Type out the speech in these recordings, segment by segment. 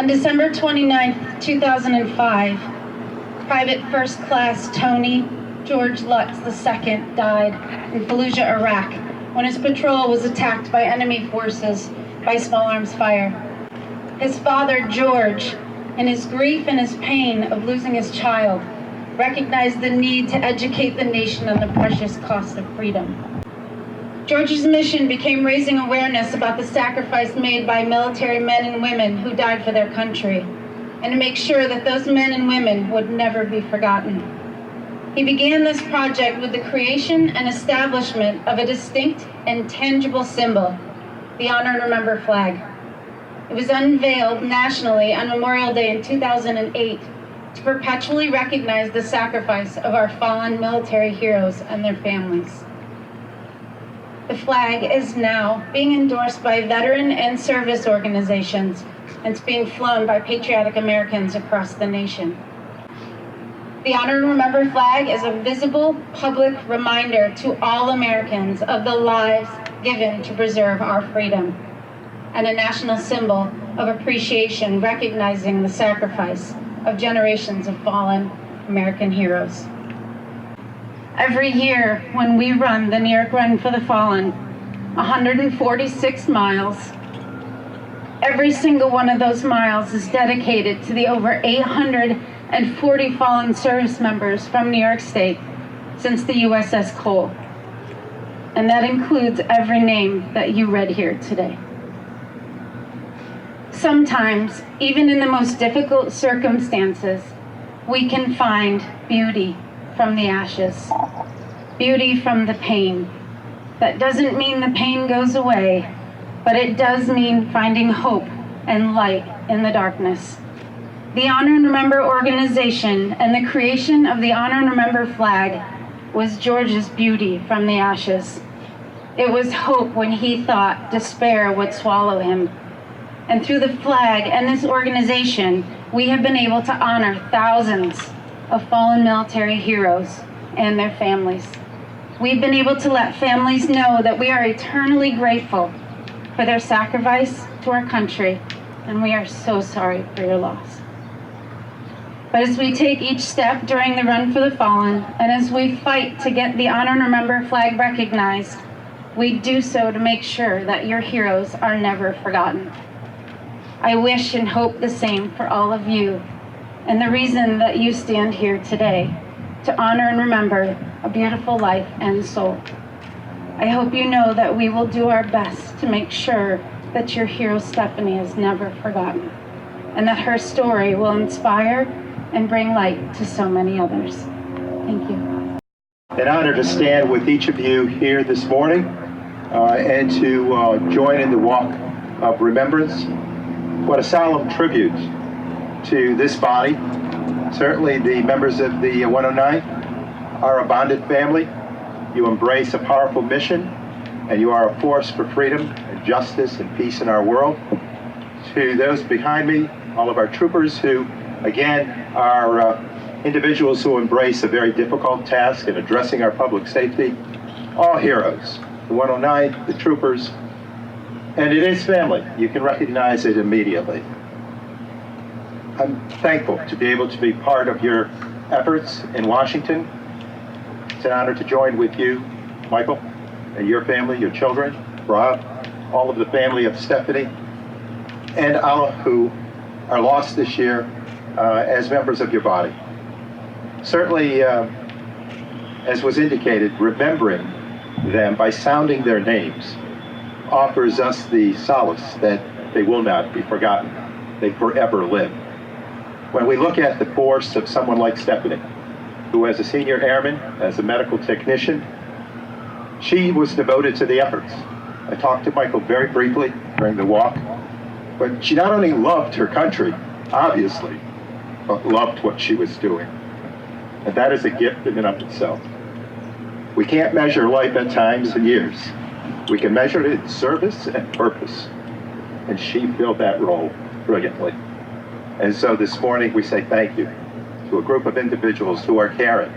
On December 29, 2005, Private First Class Tony George Lutz II died in Fallujah, Iraq, when his patrol was attacked by enemy forces by small arms fire. His father, George, in his grief and his pain of losing his child, recognized the need to educate the nation on the precious cost of freedom. George's mission became raising awareness about the sacrifice made by military men and women who died for their country, and to make sure that those men and women would never be forgotten. He began this project with the creation and establishment of a distinct and tangible symbol, the Honor and Remember flag. It was unveiled nationally on Memorial Day in 2008 to perpetually recognize the sacrifice of our fallen military heroes and their families. The flag is now being endorsed by veteran and service organizations, and it's being flown by patriotic Americans across the nation. The Honor and Remember flag is a visible public reminder to all Americans of the lives given to preserve our freedom, and a national symbol of appreciation recognizing the sacrifice of generations of fallen American heroes. Every year when we run the New York Run for the Fallen, 146 miles, every single one of those miles is dedicated to the over 840 fallen service members from New York State since the USS Cole. And that includes every name that you read here today. Sometimes, even in the most difficult circumstances, we can find beauty from the ashes, beauty from the pain. That doesn't mean the pain goes away, but it does mean finding hope and light in the darkness. The Honor and Remember organization and the creation of the Honor and Remember flag was George's beauty from the ashes. It was hope when he thought despair would swallow him. And through the flag and this organization, we have been able to honor thousands of fallen military heroes and their families. We've been able to let families know that we are eternally grateful for their sacrifice to our country, and we are so sorry for your loss. But as we take each step during the Run for the Fallen, and as we fight to get the Honor and Remember flag recognized, we do so to make sure that your heroes are never forgotten. I wish and hope the same for all of you, and the reason that you stand here today, to honor and remember a beautiful life and soul. I hope you know that we will do our best to make sure that your hero Stephanie is never forgotten, and that her story will inspire and bring light to so many others. Thank you. An honor to stand with each of you here this morning and to join in the walk of remembrance. What a solemn tribute to this body. Certainly the members of the 109 are a bonded family. You embrace a powerful mission, and you are a force for freedom and justice and peace in our world. To those behind me, all of our troopers who, again, are individuals who embrace a very difficult task in addressing our public safety, all heroes, the 109, the troopers, and it is family. You can recognize it immediately. I'm thankful to be able to be part of your efforts in Washington. It's an honor to join with you, Michael, and your family, your children, Rob, all of the family of Stephanie, and all who are lost this year as members of your body. Certainly, as was indicated, remembering them by sounding their names offers us the solace that they will not be forgotten. They forever live. When we look at the force of someone like Stephanie, who as a senior airman, as a medical technician, she was devoted to the efforts. I talked to Michael very briefly during the walk, but she not only loved her country, obviously, but loved what she was doing. And that is a gift in and of itself. We can't measure life at times in years. We can measure it in service and purpose. And she filled that role brilliantly. And so this morning we say thank you to a group of individuals who are caring,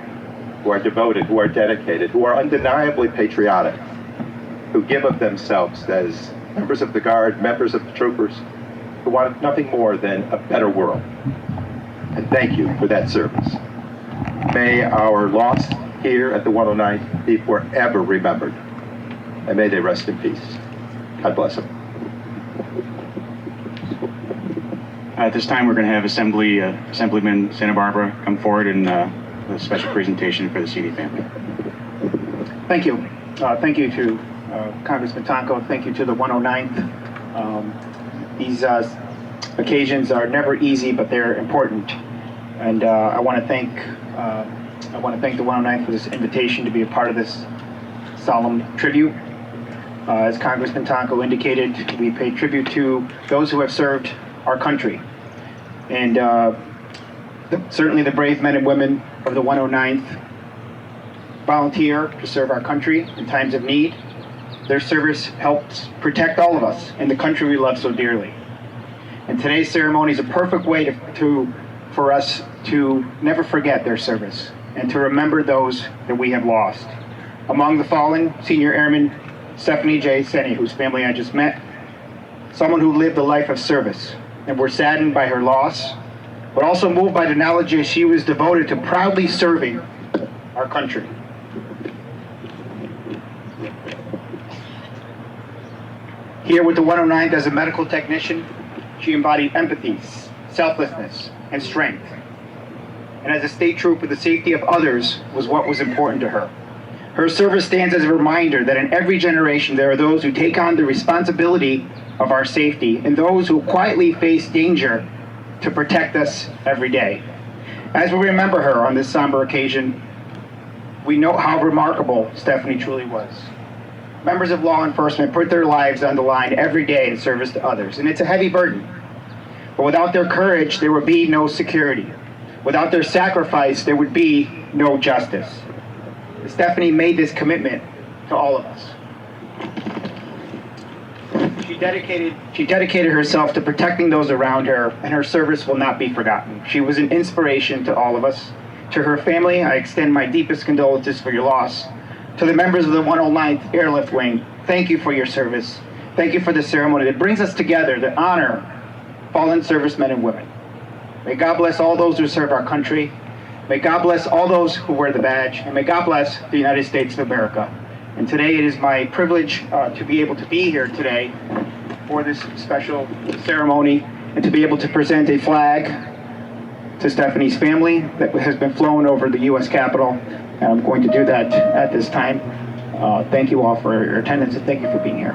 who are devoted, who are dedicated, who are undeniably patriotic, who give of themselves as members of the Guard, members of the troopers, who wanted nothing more than a better world. And thank you for that service. May our loss here at the 109th be forever remembered, and may they rest in peace. God bless them. At this time, we're going to have Assemblyman Santa Barbara come forward and with a special presentation for the CD family. Thank you. Thank you to Congressman Tonko. Thank you to the 109th. These occasions are never easy, but they're important. And I want to thank the 109th for this invitation to be a part of this solemn tribute. As Congressman Tonko indicated, we pay tribute to those who have served our country. And certainly the brave men and women of the 109th volunteer to serve our country in times of need. Their service helps protect all of us and the country we love so dearly. And today's ceremony is a perfect way for us to never forget their service and to remember those that we have lost. Among the fallen, Senior Airman Stephanie J. Senni, whose family I just met, someone who lived a life of service, and we're saddened by her loss, but also moved by the knowledge that she was devoted to proudly serving our country. Here with the 109th as a medical technician, she embodied empathy, selflessness, and strength. And as a state trooper, the safety of others was what was important to her. Her service stands as a reminder that in every generation there are those who take on the responsibility of our safety and those who quietly face danger to protect us every day. As we remember her on this somber occasion, we know how remarkable Stephanie truly was. Members of law enforcement put their lives on the line every day in service to others, and it's a heavy burden. But without their courage, there would be no security. Without their sacrifice, there would be no justice. Stephanie made this commitment to all of us. She dedicated herself to protecting those around her, and her service will not be forgotten. She was an inspiration to all of us. To her family, I extend my deepest condolences for your loss. To the members of the 109th Airlift Wing, thank you for your service. Thank you for the ceremony that brings us together to honor fallen servicemen and women. May God bless all those who serve our country. May God bless all those who wear the badge, and may God bless the United States of America. And today it is my privilege to be able to be here today for this special ceremony and to be able to present a flag to Stephanie's family that has been flown over the U.S. Capitol. And I'm going to do that at this time. Thank you all for your attendance and thank you for being here.